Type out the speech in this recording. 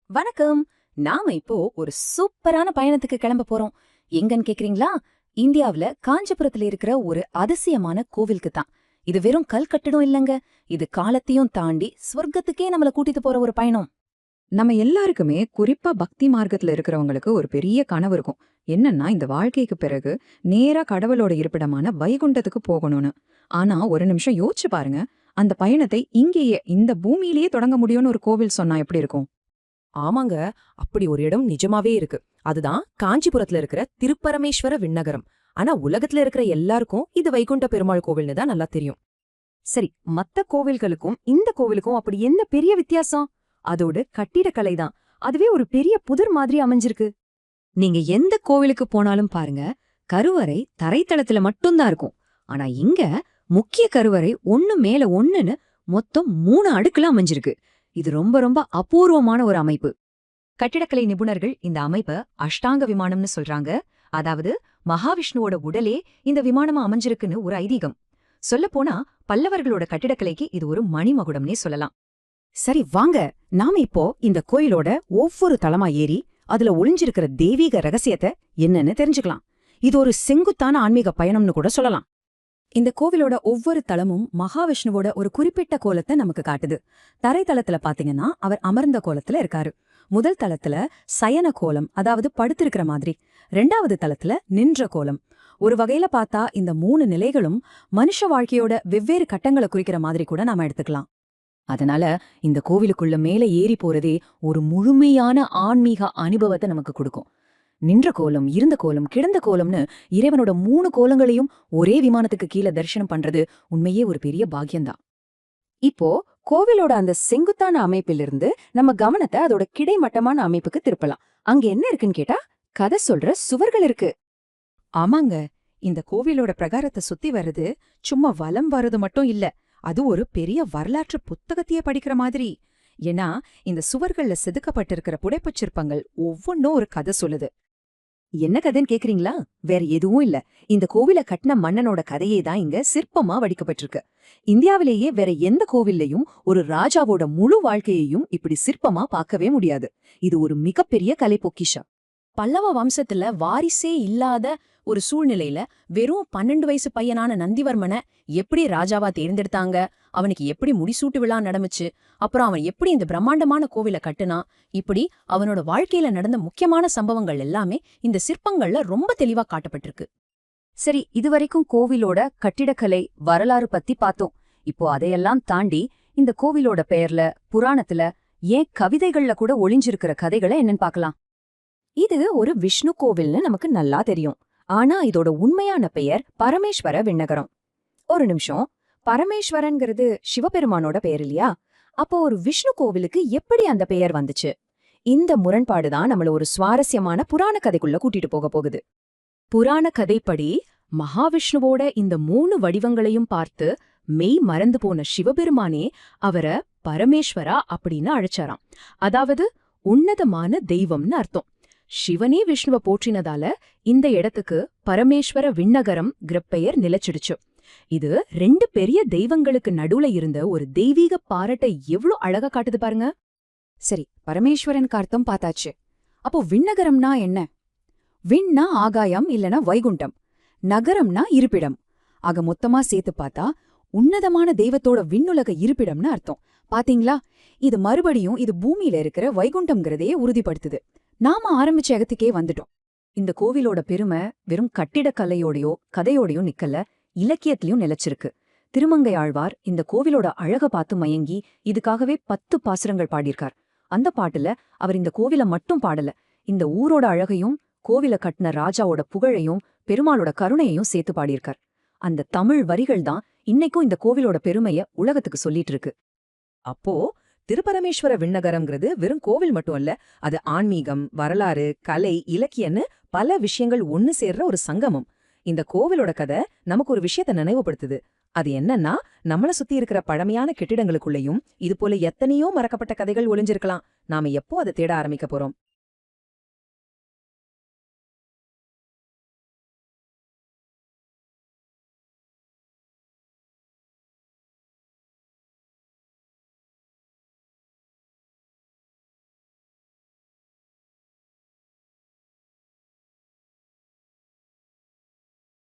வணக்கம். நாம இப்போ ஒரு சூப்பரான பயணத்துக்கு கிளம்ப போறோம். எங்கன்னு கேக்குறீங்களா? இந்தியாவுல காஞ்சிபுரத்துல இருக்கிற ஒரு அதிசயமான கோவிலுக்கு தான். இது வெறும் கல் கட்டடம் இல்லங்க. இது காலத்தையும் தாண்டி சொர்க்கத்துக்கே நம்மள கூட்டிட்டு போற ஒரு பயணம். நம்ம எல்லாருக்குமே குறிப்பா பக்தி மார்க்கத்துல இருக்கிறவங்களுக்கு ஒரு பெரிய கனவு இருக்கும். என்னன்னா இந்த வாழ்க்கைக்கு பிறகு நேரா கடவுளோட இருப்பிடமான வைகுண்டத்துக்கு போகணும்னு. ஆனா ஒரு நிமிஷம் யோசிச்சு பாருங்க. அந்த பயணத்தை இங்கேயே இந்த பூமியிலேயே தொடங்க முடியும்னு ஒரு கோவில் சொன்னா எப்படி இருக்கும்? ஆமாங்க, அப்படி ஒரு இடம் நிஜமாவே இருக்கு. அதுதான் காஞ்சிபுரத்துல இருக்கிற திருப்பரமேஸ்வர விண்ணகரம். ஆனா உலகத்துல இருக்கிற எல்லாருக்கும் இது வைகுண்ட பெருமாள் கோவில்னு தான் நல்லா தெரியும். சரி, மத்த கோவில்களுக்கும் இந்த கோவிலுக்கும் அப்படி என்ன பெரிய வித்தியாசம்? அதோட கட்டிடக்கலை தான். அதுவே ஒரு பெரிய புதர் மாதிரி அமைஞ்சிருக்கு. நீங்க எந்த கோவிலுக்கு போனாலும் பாருங்க, கருவறை தரைத்தளத்துல மட்டும்தான் இருக்கும். ஆனா இங்க முக்கிய கருவறை ஒண்ணு மேல ஒண்ணுன்னு மொத்தம் 3 அடுக்குல அமைஞ்சிருக்கு. இது ரொம்ப ரொம்ப அபூர்வமான ஒரு அமைப்பு. கட்டிடக்கலை நிபுணர்கள் இந்த அமைப்ப அஷ்டாங்க விமானம்னு சொல்றாங்க. அதாவது மகாவிஷ்ணுவோட உடலே இந்த விமானமா அமைஞ்சிருக்குன்னு ஒரு ஐதீகம். சொல்லப்போனா பல்லவர்களோட கட்டிடக்கலைக்கு இது ஒரு மணிமகுடம்னே சொல்லலாம். சரி வாங்க, நாம இப்போ இந்த கோயிலோட ஒவ்வொரு தளமா ஏறி அதுல ஒளிஞ்சிருக்கிற தெய்வீக ரகசியத்தை என்னன்னு தெரிஞ்சுக்கலாம். இது ஒரு செங்குத்தான ஆன்மீக பயணம்னு கூட சொல்லலாம். இந்த கோவிலோட ஒவ்வொரு தளமும் மகாவிஷ்ணுவோட ஒரு குறிப்பிட்ட கோலத்தை நமக்கு காட்டுது. தரைத்தளத்துல பாத்தீங்கன்னா அவர் அமர்ந்த கோலத்துல இருக்காரு. முதல் தளத்துல சயன கோலம், அதாவது படுத்திருக்கிற மாதிரி. 2வது தளத்துல நின்ற கோலம். ஒரு வகையில பார்த்தா இந்த 3 நிலைகளும் மனுஷ வாழ்க்கையோட வெவ்வேறு கட்டங்களை குறிக்கிற மாதிரி கூட நாம எடுத்துக்கலாம். அதனால இந்த கோவிலுக்குள்ள மேல ஏறி போறதே ஒரு முழுமையான ஆன்மீக அனுபவத்தை நமக்கு கொடுக்கும். நின்ற கோலம், இருந்த கோலம், கிடந்த கோலம்னு இறைவனோட 3 கோலங்களையும் ஒரே விமானத்துக்கு கீழே தரிசனம் பண்றது உண்மையே ஒரு பெரிய பாக்கியம்தான். இப்போ கோவிலோட அந்த செங்குத்தான அமைப்பிலிருந்து நம்ம கவனத்தை அதோட கிடைமட்டமான அமைப்புக்கு திருப்பலாம். அங்க என்ன இருக்குன்னு கேட்டா, கதை சொல்ற சுவர்கள் இருக்கு. ஆமாங்க, இந்த கோவிலோட பிரகாரத்தை சுத்தி வர்றது சும்மா வலம் வர்றது மட்டும் இல்ல. அது ஒரு பெரிய வரலாற்று புத்தகத்தையே படிக்கிற மாதிரி. ஏன்னா இந்த சுவர்கள்ல செதுக்கப்பட்டிருக்கிற புடைப்புச் சிற்பங்கள் ஒவ்வொன்னும் ஒரு கதை சொல்லுது. என்ன கதைன்னு கேக்குறீங்களா? வேற எதுவும் இல்ல. இந்த கோவில கட்டின மன்னனோட கதையே தான் இங்க சிற்பமா வடிக்கப்பட்டிருக்கு. இந்தியாவிலேயே வேற எந்த கோவில்லையும் ஒரு ராஜாவோட முழு வாழ்க்கையையும் இப்படி சிற்பமா பார்க்கவே முடியாது. இது ஒரு மிகப்பெரிய கலை பொக்கிஷம். பல்லவ வம்சத்துல வாரிசே இல்லாத ஒரு சூழ்நிலையில வெறும் 12 வயசு பையனான நந்திவர்மனை எப்படி ராஜாவா தேர்ந்தெடுத்தாங்க, அவனுக்கு எப்படி முடிசூட்டு விழா நடந்துச்சு, அப்புறம் அவன் எப்படி இந்த பிரம்மாண்டமான கோவில கட்டுனா, இப்படி அவனோட வாழ்க்கையில நடந்த முக்கியமான சம்பவங்கள் எல்லாமே இந்த சிற்பங்கள்ல ரொம்ப தெளிவா காட்டப்பட்டிருக்கு. சரி, இதுவரைக்கும் கோவிலோட கட்டிடக்கலை வரலாறு பத்தி பார்த்தோம். இப்போ அதையெல்லாம் தாண்டி இந்த கோவிலோட பெயர்ல, புராணத்துல, ஏன் கவிதைகள்ல கூட ஒளிஞ்சிருக்கிற கதைகளை என்னன்னு பார்க்கலாம். இது ஒரு விஷ்ணு கோவில்னு நமக்கு நல்லா தெரியும். ஆனா இதோட உண்மையான பெயர் பரமேஸ்வர விண்ணகரம். ஒரு நிமிஷம், பரமேஸ்வரன்கிறது சிவபெருமானோட பெயர் இல்லையா? அப்போ ஒரு விஷ்ணு கோவிலுக்கு எப்படி அந்த பெயர் வந்துச்சு? இந்த முரண்பாடுதான் நம்மள ஒரு சுவாரஸ்யமான புராண கதைக்குள்ள கூட்டிட்டு போக போகுது. புராண கதைப்படி மகாவிஷ்ணுவோட இந்த 3 வடிவங்களையும் பார்த்து மெய் மறந்து போன சிவபெருமானே அவரை பரமேஸ்வரா அப்படின்னு அழைச்சாராம். அதாவது உன்னதமான தெய்வம்னு அர்த்தம். சிவனே விஷ்ணுவ போற்றினதால இந்த இடத்துக்கு பரமேஸ்வர விண்ணகரம் பெயர் நிலைச்சிடுச்சு. இது 2 பெரிய தெய்வங்களுக்கு நடுவுல இருந்த ஒரு தெய்வீக பாராட்டை எவ்ளோ அழகா காட்டுது பாருங்க. சரி, பரமேஸ்வரனுக்கு அர்த்தம் பார்த்தாச்சு. அப்போ விண்ணகரம்னா என்ன? விண்ணா ஆகாயம் இல்லனா வைகுண்டம், நகரம்னா இருப்பிடம். ஆக மொத்தமா சேர்த்து பார்த்தா உன்னதமான தெய்வத்தோட விண்ணுலக இருப்பிடம்னு அர்த்தம். பாத்தீங்களா? இது மறுபடியும் இது பூமியில இருக்கிற வைகுண்டம்ங்கிறதையே உறுதிப்படுத்துது. நாம ஆரம்பிச்ச இடத்துக்கே வந்துட்டோம். இந்த கோவிலோட பெருமை வெறும் கட்டிடக்கலையோடையோ கதையோடையோ நிக்கல, இலக்கியத்திலயும் நிலைச்சிருக்கு. திருமங்கை ஆழ்வார் இந்த கோவிலோட அழக பார்த்து மயங்கி இதுக்காகவே 10 பாசுரங்கள் பாடியிருக்கார். அந்த பாட்டுல அவர் இந்த கோவில மட்டும் பாடல, இந்த ஊரோட அழகையும் கோவில கட்டின ராஜாவோட புகழையும் பெருமாளோட கருணையையும் சேர்த்து பாடியிருக்கார். அந்த தமிழ் வரிகள் தான் இன்னைக்கும் இந்த கோவிலோட பெருமைய உலகத்துக்கு சொல்லிட்டு இருக்கு. அப்போ திருப்பரமேஸ்வர விண்ணகரம்ங்கிறது வெறும் கோவில் மட்டும் இல்ல, அது ஆன்மீகம், வரலாறு, கலை, இலக்கியன்னு பல விஷயங்கள் ஒன்னு சேர்ற ஒரு சங்கமம். இந்த கோவிலோட கதை நமக்கு ஒரு விஷயத்த நினைவுபடுத்துது. அது என்னன்னா, நம்மள சுத்தி இருக்கிற பழமையான கெட்டிடங்களுக்குள்ளேயும் இது போல எத்தனையோ மறக்கப்பட்ட கதைகள் ஒளிஞ்சிருக்கலாம். நாம எப்போ அதை தேட ஆரம்பிக்க போறோம்?